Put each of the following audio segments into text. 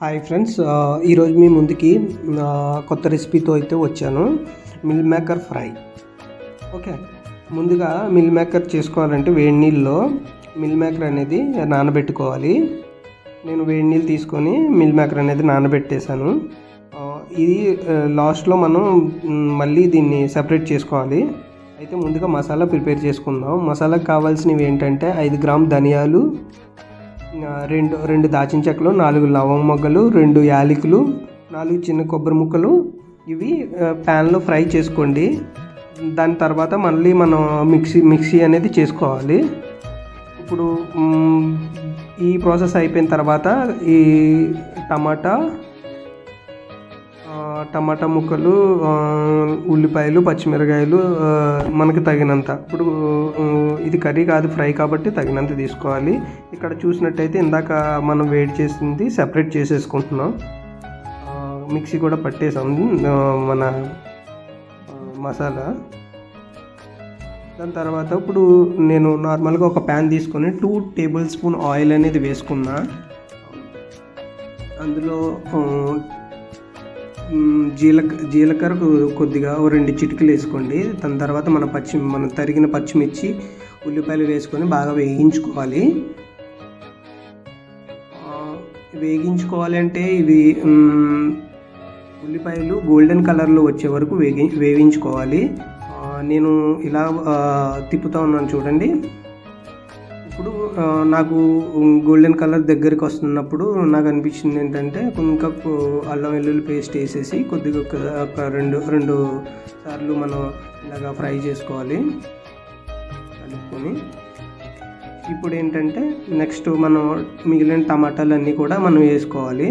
Hi friends, ఈరోజు మీ ముందుకి కొత్త రెసిపీతో అయితే వచ్చాను. Meal maker fry. ఓకే, ముందుగా మిల్ మేకర్ చేసుకోవాలంటే వేడి నీళ్ళలో మిల్ మేకర్ అనేది నానబెట్టుకోవాలి. నేను వేడి నీళ్ళు తీసుకొని మిల్ మేకర్ అనేది నానబెట్టేశాను. ఇది లాస్ట్లో మనం మళ్ళీ దీన్ని సెపరేట్ చేసుకోవాలి. అయితే ముందుగా మసాలా ప్రిపేర్ చేసుకుందాం. మసాలాకు కావాల్సినవి ఏంటంటే 5 గ్రాముల ధనియాలు, రెండు దాచిన చెక్కలు, 4 లవంగ మొగ్గలు, 2 యాలకులు, 4 చిన్న కొబ్బరి ముక్కలు. ఇవి ప్యాన్లో ఫ్రై చేసుకోండి. దాని తర్వాత మళ్ళీ మనం మిక్సీ అనేది చేసుకోవాలి. ఇప్పుడు ఈ ప్రాసెస్ అయిపోయిన తర్వాత ఈ టమాటా ముక్కలు, ఉల్లిపాయలు, పచ్చిమిరకాయలు మనకి తగినంత. ఇప్పుడు ఇది కర్రీ కాదు, ఫ్రై కాబట్టి తగినంత తీసుకోవాలి. ఇక్కడ చూసినట్టయితే ఇందాక మనం వేడి చేసింది సెపరేట్ చేసేసుకుంటున్నాం. మిక్సీ కూడా పట్టేసాం మన మసాలా. దాని తర్వాత ఇప్పుడు నేను నార్మల్గా ఒక ప్యాన్ తీసుకొని 2 టేబుల్ స్పూన్ ఆయిల్ అనేది వేసుకున్నా. అందులో జీలకర్ర కొద్దిగా 2 చిటికలు వేసుకోండి. దాని తర్వాత మనం తరిగిన పచ్చిమిర్చి, ఉల్లిపాయలు వేసుకొని బాగా వేగించుకోవాలి అంటే ఇవి ఉల్లిపాయలు గోల్డెన్ కలర్లో వచ్చే వరకు వేగించుకోవాలి. నేను ఇలా తిప్పుతూ ఉన్నాను చూడండి. ఇప్పుడు నాకు గోల్డెన్ కలర్ దగ్గరికి వస్తున్నప్పుడు నాకు అనిపించింది ఏంటంటే ఇంకా అల్లం వెల్లుల్లి పేస్ట్ వేసేసి కొద్దిగా ఒక రెండు సార్లు మనం ఇలాగా ఫ్రై చేసుకోవాలి కలుపుకొని. ఇప్పుడు ఏంటంటే నెక్స్ట్ మనం మిగిలిన టమాటాలన్నీ కూడా మనం వేసుకోవాలి.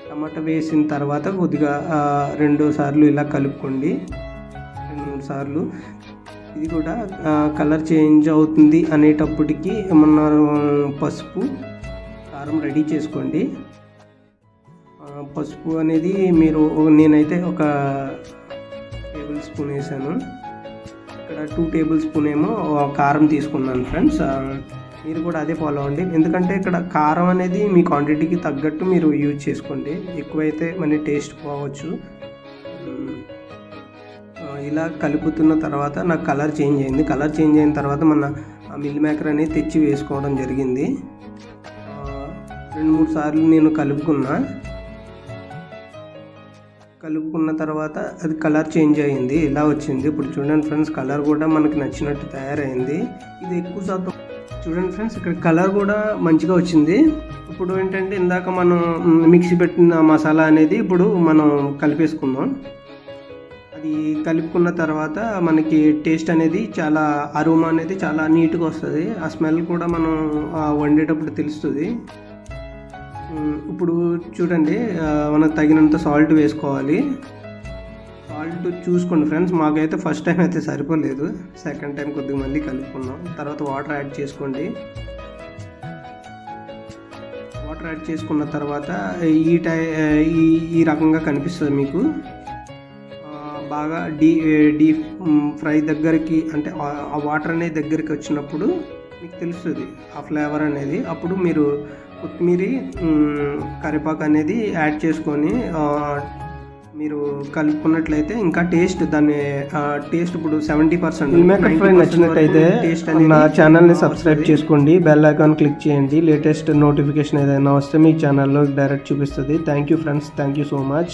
టమాటా వేసిన తర్వాత కొద్దిగా 2 సార్లు ఇలా కలుపుకోండి, 2-3 సార్లు. ఇది కూడా కలర్ చేంజ్ అవుతుంది అనేటప్పటికి మన పసుపు, కారం రెడీ చేసుకోండి. పసుపు అనేది నేనైతే ఒక టేబుల్ స్పూన్ వేసాను. ఇక్కడ 2 టేబుల్ స్పూన్ ఏమో కారం తీసుకున్నాను ఫ్రెండ్స్. మీరు కూడా అదే ఫాలో అవ్వండి, ఎందుకంటే ఇక్కడ కారం అనేది మీ క్వాంటిటీకి తగ్గట్టు మీరు యూజ్ చేసుకోండి. ఎక్కువైతే మన టేస్ట్ పోవచ్చు. ఇలా కలుపుతున్న తర్వాత నాకు కలర్ చేంజ్ అయింది. కలర్ చేంజ్ అయిన తర్వాత మన మిల్ మేకర్ అనేది తెచ్చి వేసుకోవడం జరిగింది. 2-3 సార్లు నేను కలుపుకున్న తర్వాత అది కలర్ చేంజ్ అయ్యింది, ఇలా వచ్చింది. ఇప్పుడు చూడండి ఫ్రెండ్స్, కలర్ కూడా మనకి నచ్చినట్టు తయారైంది. ఇది ఎక్కువ శాతం చూడండి ఫ్రెండ్స్, ఇక్కడ కలర్ కూడా మంచిగా వచ్చింది. ఇప్పుడు ఏంటంటే ఇందాక మనం మిక్సీ పెట్టిన మసాలా అనేది ఇప్పుడు మనం కలిపేసుకుందాం. అది కలుపుకున్న తర్వాత మనకి టేస్ట్ అనేది చాలా, అరోమా అనేది చాలా నీట్గా వస్తుంది. ఆ స్మెల్ కూడా మనం వండేటప్పుడు తెలుస్తుంది. ఇప్పుడు చూడండి, మనకు తగినంత సాల్ట్ వేసుకోవాలి. సాల్ట్ చూసుకోండి ఫ్రెండ్స్, మాకైతే ఫస్ట్ టైం అయితే సరిపోలేదు, సెకండ్ టైం కొద్దిగా మళ్ళీ కలుపుకున్నాం. తర్వాత వాటర్ యాడ్ చేసుకోండి. వాటర్ యాడ్ చేసుకున్న తర్వాత ఈ రకంగా కనిపిస్తుంది మీకు. బాగా డీప్ ఫ్రై దగ్గరికి, అంటే ఆ వాటర్ అనేది దగ్గరికి వచ్చినప్పుడు మీకు తెలుస్తుంది ఆ ఫ్లేవర్ అనేది. అప్పుడు మీరు కొత్తిమీర, కరివేపాకు అనేది యాడ్ చేసుకొని మీరు కలుపుకున్నట్లయితే ఇంకా దాని టేస్ట్ ఇప్పుడు 70%. మిల్ మేకర్ ఫ్రై నచ్చినట్టయితే నా ఛానల్ని సబ్స్క్రైబ్ చేసుకోండి, బెల్ ఐకాన్ క్లిక్ చేయండి. లేటెస్ట్ నోటిఫికేషన్ ఏదైనా వస్తే మీ ఛానల్లో డైరెక్ట్ చూపిస్తుంది. Thank you friends, thank you so much.